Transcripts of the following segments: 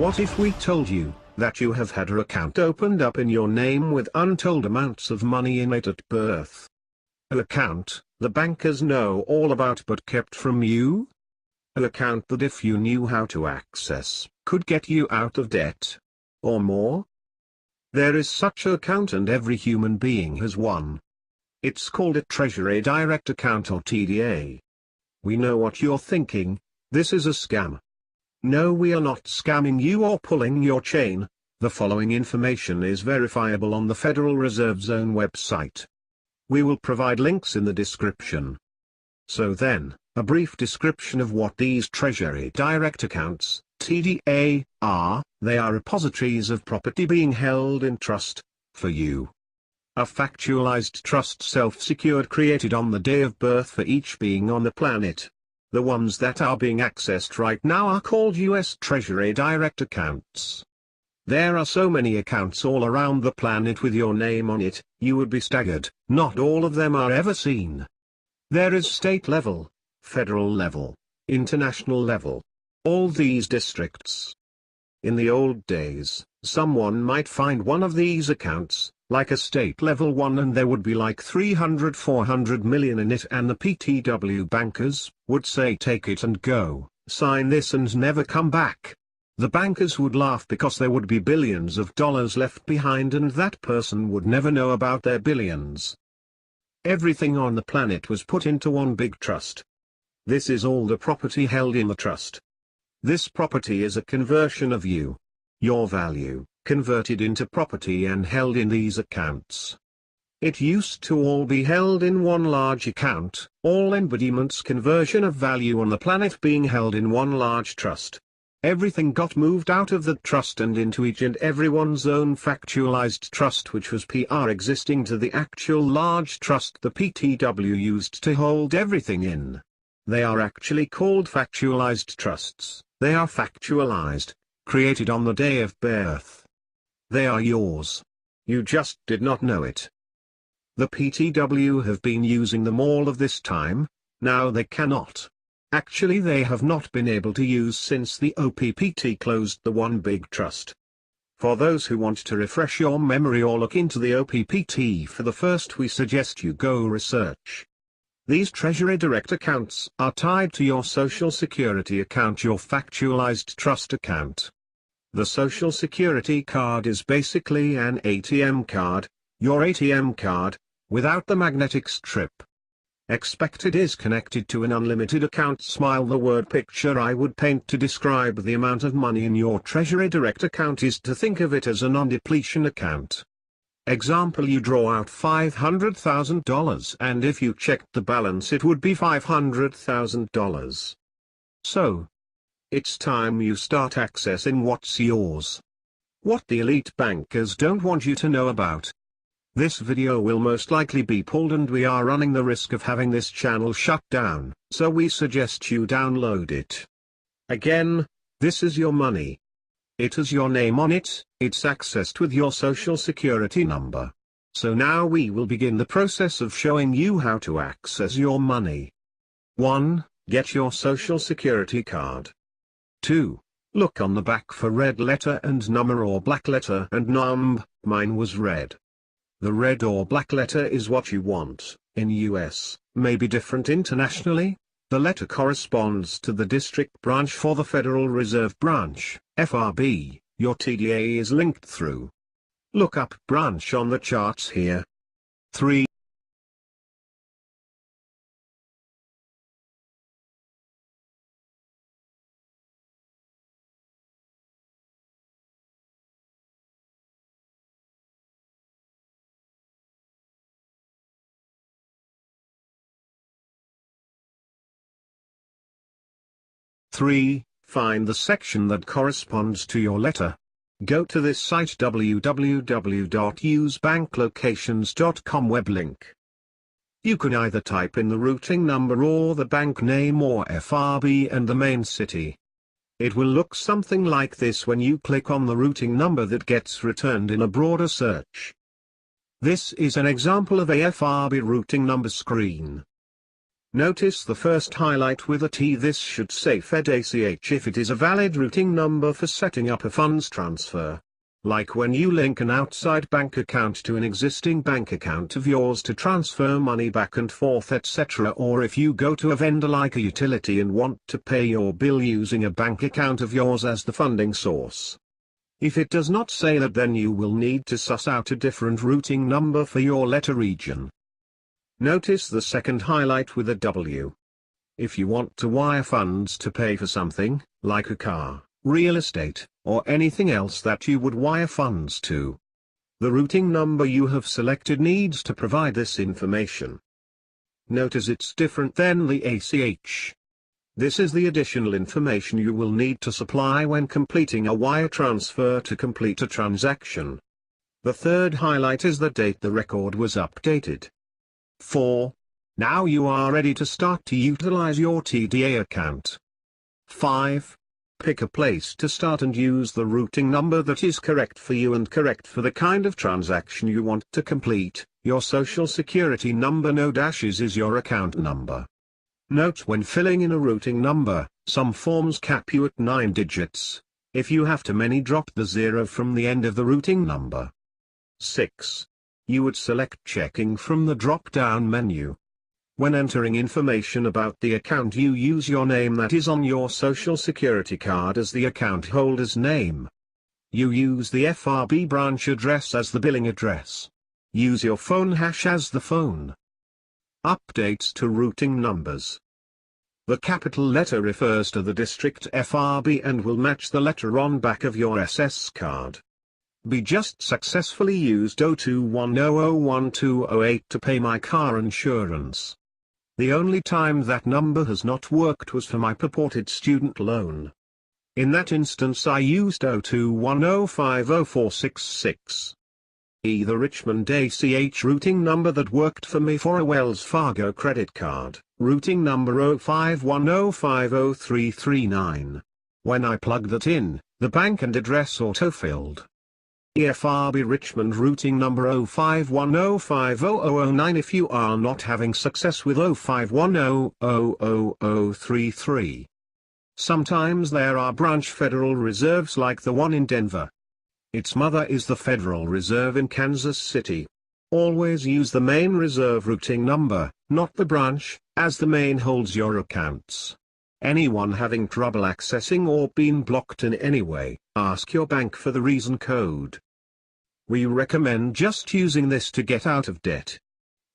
What if we told you that you have had an account opened up in your name with untold amounts of money in it at birth? An account the bankers know all about but kept from you? An account that if you knew how to access, could get you out of debt? Or more? There is such an account and every human being has one. It's called a Treasury Direct Account or TDA. We know what you're thinking, this is a scam. No, we are not scamming you or pulling your chain. The following information is verifiable on the Federal Reserve's own website. We will provide links in the description. So then, a brief description of what these Treasury Direct Accounts, TDA, are. They are repositories of property being held in trust, for you. A factualized trust self-secured created on the day of birth for each being on the planet. The ones that are being accessed right now are called US Treasury Direct Accounts. There are so many accounts all around the planet with your name on it, you would be staggered. Not all of them are ever seen. There is state level, federal level, international level. All these districts. In the old days, someone might find one of these accounts, like a state level one, and there would be like 300-400 million in it, and the PTW bankers would say take it and go, sign this and never come back. The bankers would laugh because there would be billions of dollars left behind and that person would never know about their billions. Everything on the planet was put into one big trust. This is all the property held in the trust. This property is a conversion of you. Your value, converted into property and held in these accounts. It used to all be held in one large account, all embodiments conversion of value on the planet being held in one large trust. Everything got moved out of the trust and into each and everyone's own factualized trust, which was PR existing to the actual large trust the PTW used to hold everything in. They are actually called factualized trusts. They are factualized, created on the day of birth. They are yours. You just did not know it. The PTW have been using them all of this time, now they cannot. Actually, they have not been able to use since the OPPT closed the one big trust. For those who want to refresh your memory or look into the OPPT for the first, we suggest you go research. These Treasury Direct Accounts are tied to your Social Security account, your factualized trust account. The Social Security card is basically an ATM card, your ATM card, without the magnetic strip. Expect it is connected to an unlimited account. Smile. The word picture I would paint to describe the amount of money in your Treasury Direct account is to think of it as a non-depletion account. Example, you draw out $500,000 and if you checked the balance it would be $500,000. So, it's time you start accessing what's yours. What the elite bankers don't want you to know about. This video will most likely be pulled and we are running the risk of having this channel shut down, so we suggest you download it. Again, this is your money. It has your name on it, it's accessed with your Social Security number. So now we will begin the process of showing you how to access your money. 1. Get your Social Security card. 2. Look on the back for red letter and number or black letter and number. Mine was red. The red or black letter is what you want. In US, may be different internationally. The letter corresponds to the district branch for the Federal Reserve Branch, FRB, your TDA is linked through. Look up branch on the charts here. 3. Find the section that corresponds to your letter. Go to this site www.usebanklocations.com web link. You can either type in the routing number or the bank name or FRB and the main city. It will look something like this when you click on the routing number that gets returned in a broader search. This is an example of a FRB routing number screen. Notice the first highlight with a T. This should say Fed ACH if it is a valid routing number for setting up a funds transfer. Like when you link an outside bank account to an existing bank account of yours to transfer money back and forth, etc., or if you go to a vendor like a utility and want to pay your bill using a bank account of yours as the funding source. If it does not say that, then you will need to suss out a different routing number for your letter region. Notice the second highlight with a W. If you want to wire funds to pay for something, like a car, real estate, or anything else that you would wire funds to, the routing number you have selected needs to provide this information. Notice it's different than the ACH. This is the additional information you will need to supply when completing a wire transfer to complete a transaction. The third highlight is the date the record was updated. 4. Now you are ready to start to utilize your TDA account. 5. Pick a place to start and use the routing number that is correct for you and correct for the kind of transaction you want to complete. Your social security number, no dashes, is your account number. Note, when filling in a routing number, some forms cap you at 9 digits. If you have too many, drop the 0 from the end of the routing number. 6. You would select checking from the drop-down menu. When entering information about the account, you use your name that is on your social security card as the account holder's name. You use the FRB branch address as the billing address. Use your phone hash as the phone. Updates to routing numbers. The capital letter refers to the district FRB and will match the letter on back of your SS card. B just successfully used 021001208 to pay my car insurance. The only time that number has not worked was for my purported student loan. In that instance I used 021050466. E. The Richmond ACH routing number that worked for me for a Wells Fargo credit card, routing number 051050339. When I plugged that in, the bank and address auto-filled. EFRB Richmond routing number 051050009. If you are not having success with 051000033. Sometimes there are branch Federal Reserves like the one in Denver. Its mother is the Federal Reserve in Kansas City. Always use the main reserve routing number, not the branch, as the main holds your accounts. Anyone having trouble accessing or being blocked in any way, ask your bank for the reason code. We recommend just using this to get out of debt.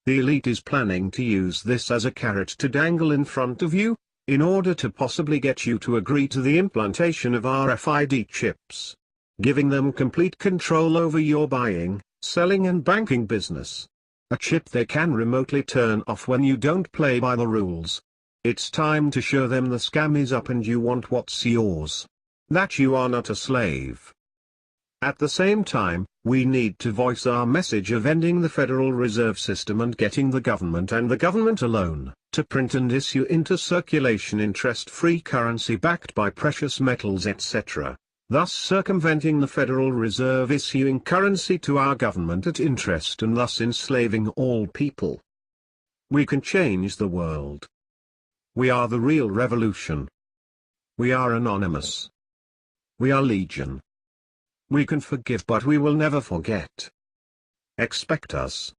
The elite is planning to use this as a carrot to dangle in front of you, in order to possibly get you to agree to the implantation of RFID chips, giving them complete control over your buying, selling and banking business. A chip they can remotely turn off when you don't play by the rules. It's time to show them the scam is up and you want what's yours. That you are not a slave. At the same time, we need to voice our message of ending the Federal Reserve System and getting the government and the government alone, to print and issue into circulation interest-free currency backed by precious metals, etc., thus circumventing the Federal Reserve issuing currency to our government at interest and thus enslaving all people. We can change the world. We are the real revolution. We are anonymous. We are legion. We can forgive, but we will never forget. Expect us.